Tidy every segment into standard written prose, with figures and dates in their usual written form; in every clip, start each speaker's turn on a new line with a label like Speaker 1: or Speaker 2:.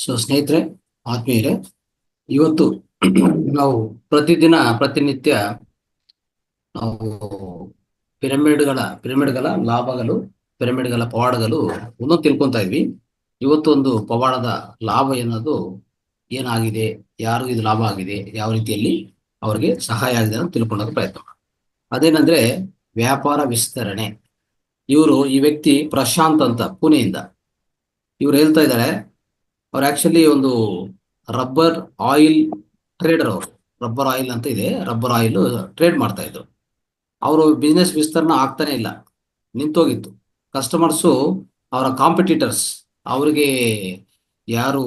Speaker 1: ಸ್ನೇಹಿತರೆ, ಆತ್ಮೀಯರೇ, ಇವತ್ತು ನಾವು ಪ್ರತಿನಿತ್ಯ ನಾವು ಪಿರಮಿಡ್ಗಳ ಲಾಭಗಳು, ಪಿರಮಿಡ್ಗಳ ಪವಾಡಗಳು ಒಂದೊಂದು ತಿಳ್ಕೊಂತ ಇದ್ವಿ. ಇವತ್ತು ಒಂದು ಪವಾಡದ ಲಾಭ ಏನಾಗಿದೆ, ಯಾರು ಇದು ಲಾಭ ಆಗಿದೆ, ಯಾವ ರೀತಿಯಲ್ಲಿ ಅವರಿಗೆ ಸಹಾಯ ಆಗಿದೆ ಅಂತ ತಿಳ್ಕೊಳ್ಳೋಕೆ ಪ್ರಯತ್ನ ಮಾಡಿ. ಅದೇನಂದ್ರೆ ವ್ಯಾಪಾರ ವಿಸ್ತರಣೆ. ಈ ವ್ಯಕ್ತಿ ಪ್ರಶಾಂತ್ ಅಂತ ಪುಣೆಯಿಂದ ಇವ್ರು ಹೇಳ್ತಾ ಇದ್ದಾರೆ. ಅವ್ರು ಆಕ್ಚುಲಿ ಒಂದು ರಬ್ಬರ್ ಆಯಿಲ್ ಟ್ರೇಡರ್. ಅವರು ರಬ್ಬರ್ ಆಯಿಲ್ ಅಂತ ಇದೆ, ರಬ್ಬರ್ ಆಯಿಲ್ ಟ್ರೇಡ್ ಮಾಡ್ತಾ ಇದ್ರು. ಅವರು ಬಿಸ್ನೆಸ್ ವಿಸ್ತರಣೆ ಆಗ್ತಾನೆ ಇಲ್ಲ, ನಿಂತೋಗಿತ್ತು. ಕಸ್ಟಮರ್ಸು ಅವರ ಕಾಂಪಿಟೇಟರ್ಸ್, ಅವರಿಗೆ ಯಾರು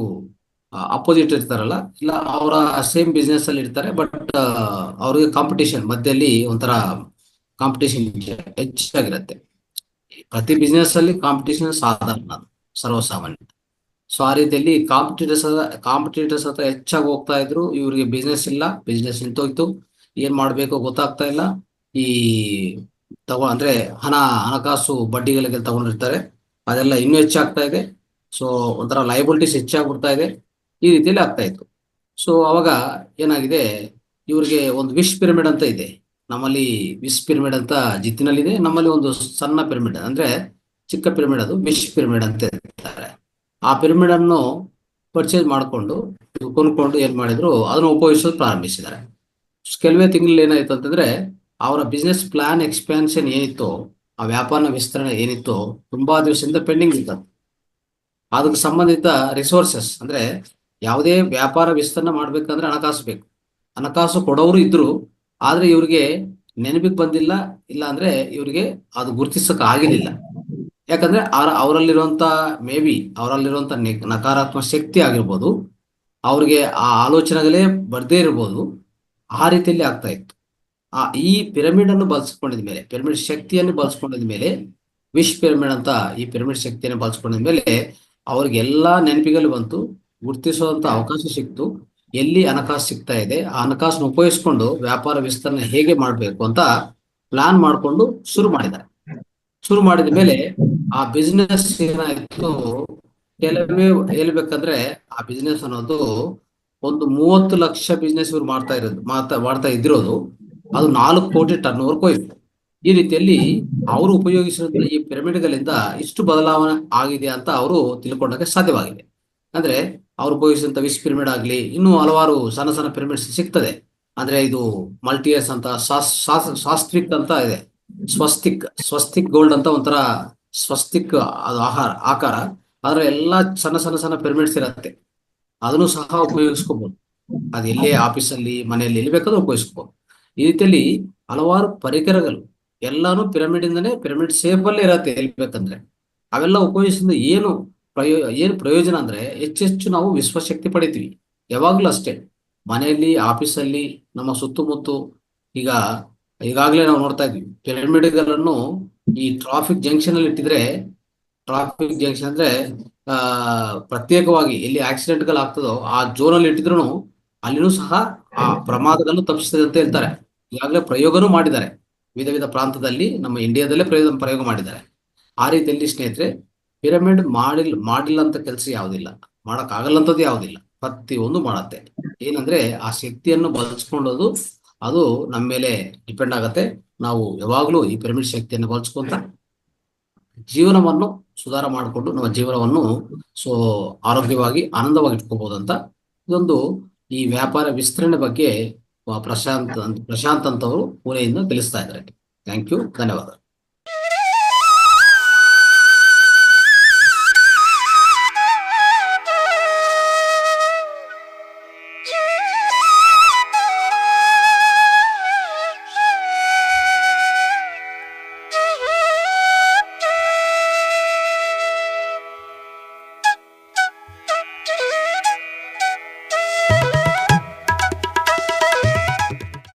Speaker 1: ಅಪೋಸಿಟ್ ಇರ್ತಾರಲ್ಲ, ಇಲ್ಲ ಅವರ ಸೇಮ್ ಬಿಸ್ನೆಸ್ ಅಲ್ಲಿ ಇರ್ತಾರೆ, ಬಟ್ ಅವ್ರಿಗೆ ಕಾಂಪಿಟೇಷನ್ ಮಧ್ಯದಲ್ಲಿ ಒಂಥರ ಕಾಂಪಿಟೇಷನ್ ಹೆಚ್ಚಾಗಿರುತ್ತೆ. ಪ್ರತಿ ಬಿಸ್ನೆಸ್ ಅಲ್ಲಿ ಕಾಂಪಿಟೇಷನ್ ಸಾಧಾರಣ, ಸರ್ವಸಾಮಾನ್ಯ. ಸೊ ಆ ರೀತಿಯಲ್ಲಿ ಕಾಂಪಿಟೇಟರ್ಸ್ ಹತ್ರ ಹೆಚ್ಚಾಗಿ ಹೋಗ್ತಾ ಇದ್ರು. ಇವರಿಗೆ ಬಿಸ್ನೆಸ್ ಇಲ್ಲ, ಬಿಸ್ನೆಸ್ ನಿಂತೋಯ್ತು, ಏನ್ ಮಾಡ್ಬೇಕು ಗೊತ್ತಾಗ್ತಾ ಇಲ್ಲ. ಈ ಅಂದ್ರೆ ಹಣಕಾಸು ಬಡ್ಡಿಗಳಿಗೆ ತಗೊಂಡಿರ್ತಾರೆ, ಅದೆಲ್ಲ ಇನ್ನೂ ಹೆಚ್ಚಾಗ್ತಾ ಇದೆ. ಸೊ ಒಂಥರ ಲಯಬಿಲಿಟೀಸ್ ಹೆಚ್ಚಾಗ್ಬಿಡ್ತಾ ಇದೆ. ಈ ರೀತಿಯಲ್ಲಿ ಆಗ್ತಾ ಇತ್ತು. ಸೊ ಅವಾಗ ಏನಾಗಿದೆ, ಇವ್ರಿಗೆ ಒಂದು ವಿಶ್ ಪಿರಮಿಡ್ ಅಂತ ಇದೆ. ನಮ್ಮಲ್ಲಿ ವಿಶ್ ಪಿರಮಿಡ್ ಅಂತ ಜಿತ್ತಿನಲ್ಲಿದೆ, ನಮ್ಮಲ್ಲಿ ಒಂದು ಸಣ್ಣ ಪಿರಮಿಡ್ ಅಂದ್ರೆ ಚಿಕ್ಕ ಪಿರಮಿಡ್, ಅದು ವಿಶ್ ಪಿರಮಿಡ್ ಅಂತ ಇರ್ತಾರೆ. ಆ ಪಿರಮಿಡ್ ಅನ್ನು ಪರ್ಚೇಸ್ ಮಾಡಿಕೊಂಡು ಕೊಂಡ್ಕೊಂಡು ಏನ್ ಮಾಡಿದ್ರು, ಅದನ್ನು ಉಪಯೋಗಿಸೋದು ಪ್ರಾರಂಭಿಸಿದ್ದಾರೆ. ಕೆಲವೇ ತಿಂಗಳಲ್ಲಿ ಏನಾಯ್ತು ಅಂತಂದ್ರೆ, ಅವರ ಬಿಸ್ನೆಸ್ ಪ್ಲಾನ್ ಎಕ್ಸ್ಪ್ಯಾನ್ಷನ್ ಏನಿತ್ತು, ಆ ವ್ಯಾಪಾರ ವಿಸ್ತರಣೆ ಏನಿತ್ತು, ತುಂಬಾ ದಿವಸದಿಂದ ಪೆಂಡಿಂಗ್ ಇತ್ತು. ಅದಕ್ಕೆ ಸಂಬಂಧಿತ ರಿಸೋರ್ಸಸ್ ಅಂದ್ರೆ ಯಾವುದೇ ವ್ಯಾಪಾರ ವಿಸ್ತರಣೆ ಮಾಡ್ಬೇಕಂದ್ರೆ ಹಣಕಾಸು ಬೇಕು. ಹಣಕಾಸು ಕೊಡೋರು ಇದ್ರು, ಆದ್ರೆ ಇವ್ರಿಗೆ ನೆನಪಿಗೆ ಬಂದಿಲ್ಲ, ಇಲ್ಲ ಅಂದ್ರೆ ಇವ್ರಿಗೆ ಅದು ಗುರುತಿಸಕ್ ಆಗಿರ್ಲಿಲ್ಲ. ಯಾಕಂದ್ರೆ ಅವರಲ್ಲಿರುವಂತ ಅವರಲ್ಲಿರುವಂತ ನಕಾರಾತ್ಮಕ ಶಕ್ತಿ ಆಗಿರ್ಬೋದು, ಅವ್ರಿಗೆ ಆ ಆಲೋಚನೆಗಳೇ ಬರ್ದೇ ಇರ್ಬೋದು. ಆ ರೀತಿಯಲ್ಲಿ ಆಗ್ತಾ ಇತ್ತು. ಈ ಪಿರಮಿಡ್ ಅನ್ನು ಬಳಸ್ಕೊಂಡಿದ ಮೇಲೆ, ಪಿರಮಿಡ್ ಶಕ್ತಿಯನ್ನು ಬಳಸ್ಕೊಂಡಿದ ಮೇಲೆ, ವಿಶ್ ಪಿರಮಿಡ್ ಅಂತ ಈ ಪಿರಮಿಡ್ ಶಕ್ತಿಯನ್ನು ಬಳಸ್ಕೊಂಡಿದ ಮೇಲೆ ಅವ್ರಿಗೆಲ್ಲಾ ನೆನಪಿಗಳು ಬಂತು, ಗುರುತಿಸುವಂತ ಅವಕಾಶ ಸಿಕ್ತು. ಎಲ್ಲಿ ಹಣಕಾಸು ಸಿಗ್ತಾ ಇದೆ, ಆ ಹಣಕಾಸನ್ನು ಉಪಯೋಗಿಸ್ಕೊಂಡು ವ್ಯಾಪಾರ ವಿಸ್ತರಣೆ ಹೇಗೆ ಮಾಡ್ಬೇಕು ಅಂತ ಪ್ಲಾನ್ ಮಾಡ್ಕೊಂಡು ಶುರು ಮಾಡಿದ ಮೇಲೆ ಆ ಬಿಸ್ನೆಸ್ ಏನಾಯ್ತು, ಕೆಲವೇ ಹೇಳ್ಬೇಕಂದ್ರೆ ಆ ಬಿಸ್ನೆಸ್ ಅನ್ನೋದು ಒಂದು 30 ಲಕ್ಷ ಬಿಸ್ನೆಸ್ ಇವ್ರು ಮಾಡ್ತಾ ಇದ್ದಿರೋದು, ಅದು 4 ಕೋಟಿ ಟರ್ನ್ ಓವರ್ ಹೋಯ್ತು. ಈ ರೀತಿಯಲ್ಲಿ ಅವರು ಉಪಯೋಗಿಸಿದ ಈ ಪಿರಮಿಡ್ಗಳಿಂದ ಇಷ್ಟು ಬದಲಾವಣೆ ಆಗಿದೆ ಅಂತ ಅವರು ತಿಳ್ಕೊಂಡಾಗ ಸಾಧ್ಯವಾಗಿದೆ. ಅಂದ್ರೆ ಅವ್ರು ಉಪಯೋಗಿಸಿದಂತ ವಿಶ್ ಪಿರಮಿಡ್ ಆಗ್ಲಿ, ಇನ್ನೂ ಹಲವಾರು ಸಣ್ಣ ಸಣ್ಣ ಪಿರಮಿಡ್ಸ್ ಸಿಗ್ತದೆ. ಅಂದ್ರೆ ಇದು ಮಲ್ಟಿಯರ್ಸ್ ಅಂತ, ಸಾಸ್ತ್ವಿಕ್ ಅಂತ ಇದೆ, ಸ್ವಸ್ತಿಕ್ ಗೋಲ್ಡ್ ಅಂತ ಒಂಥರ ಸ್ವಸ್ತಿಕ್ ಅದು ಆಕಾರ. ಆದ್ರೆ ಎಲ್ಲಾ ಸಣ್ಣ ಸಣ್ಣ ಸಣ್ಣ ಪಿರಮಿಡ್ಸ್ ಇರತ್ತೆ, ಅದನ್ನು ಸಹ ಉಪಯೋಗಿಸ್ಕೋಬಹುದು. ಅದು ಎಲ್ಲೇ ಆಫೀಸಲ್ಲಿ, ಮನೆಯಲ್ಲಿ, ಎಲ್ಲಿ ಬೇಕಾದ್ರೂ ಉಪಯೋಗಿಸ್ಕೋಬಹುದು. ಈ ರೀತಿಯಲ್ಲಿ ಹಲವಾರು ಪರಿಕರಗಳು ಎಲ್ಲಾನು ಪಿರಮಿಡ್ ಸೇಫ್ ಅಲ್ಲೇ ಇರತ್ತೆ ಹೇಳ್ಬೇಕಂದ್ರೆ. ಅವೆಲ್ಲ ಉಪಯೋಗಿಸಿದ ಏನು ಪ್ರಯೋಜನ ಅಂದ್ರೆ, ಹೆಚ್ಚೆಚ್ಚು ನಾವು ವಿಶ್ವಶಕ್ತಿ ಪಡಿತೀವಿ. ಯಾವಾಗ್ಲೂ ಅಷ್ಟೇ, ಮನೆಯಲ್ಲಿ, ಆಫೀಸಲ್ಲಿ, ನಮ್ಮ ಸುತ್ತಮುತ್ತ. ಈಗಾಗಲೇ ನಾವು ನೋಡ್ತಾ ಇದ್ವಿ, ಪಿರಮಿಡ್ಗಳನ್ನು ಈ ಟ್ರಾಫಿಕ್ ಜಂಕ್ಷನ್ ಅಲ್ಲಿ ಇಟ್ಟಿದ್ರೆ, ಟ್ರಾಫಿಕ್ ಜಂಕ್ಷನ್ ಅಂದ್ರೆ ಪ್ರತ್ಯೇಕವಾಗಿ ಎಲ್ಲಿ ಆಕ್ಸಿಡೆಂಟ್ಗಳು ಆಗ್ತದೋ ಆ ಝೋನ್ ಅಲ್ಲಿ ಇಟ್ಟಿದ್ರು ಅಲ್ಲಿನೂ ಸಹ ಆ ಪ್ರಮಾದಗಳನ್ನು ತಪ್ಪಿಸ್ತದೆ ಅಂತ ಹೇಳ್ತಾರೆ. ಈಗಾಗಲೇ ಪ್ರಯೋಗನೂ ಮಾಡಿದ್ದಾರೆ, ವಿಧ ಪ್ರಾಂತದಲ್ಲಿ, ನಮ್ಮ ಇಂಡಿಯಾದಲ್ಲೇ ಪ್ರಯೋಗ ಮಾಡಿದ್ದಾರೆ. ಆ ರೀತಿಯಲ್ಲಿ ಸ್ನೇಹಿತರೆ, ಪಿರಮಿಡ್ ಮಾಡಿಲ್ಲ ಅಂತ ಕೆಲಸ ಯಾವುದಿಲ್ಲ, ಮಾಡಕ್ ಆಗಲ್ಲಂಥದ್ದು ಯಾವುದಿಲ್ಲ, ಪ್ರತಿಯೊಂದು ಮಾಡತ್ತೆ. ಏನಂದ್ರೆ ಆ ಶಕ್ತಿಯನ್ನು ಬಳಸ್ಕೊಳ್ಳೋದು, ಅದು ನಮ್ಮ ಮೇಲೆ ಡಿಪೆಂಡ್ ಆಗತ್ತೆ. ನಾವು ಯಾವಾಗ್ಲೂ ಈ ಪಿರಮಿಡ್ ಶಕ್ತಿಯನ್ನು ಬಳಸ್ಕೊಂತ ಜೀವನವನ್ನು ಸುಧಾರ ಮಾಡಿಕೊಂಡು ನಮ್ಮ ಜೀವನವನ್ನು ಆರೋಗ್ಯವಾಗಿ, ಆನಂದವಾಗಿ ಇಟ್ಕೋಬಹುದು. ಇದೊಂದು ಈ ವ್ಯಾಪಾರ ವಿಸ್ತರಣೆ ಬಗ್ಗೆ ಪ್ರಶಾಂತ್ ಅಂತವರು ಪುಣೆಯಿಂದ ತಿಳಿಸ್ತಾ ಇದ್ದಾರೆ. ಥ್ಯಾಂಕ್ ಯು, ಧನ್ಯವಾದ.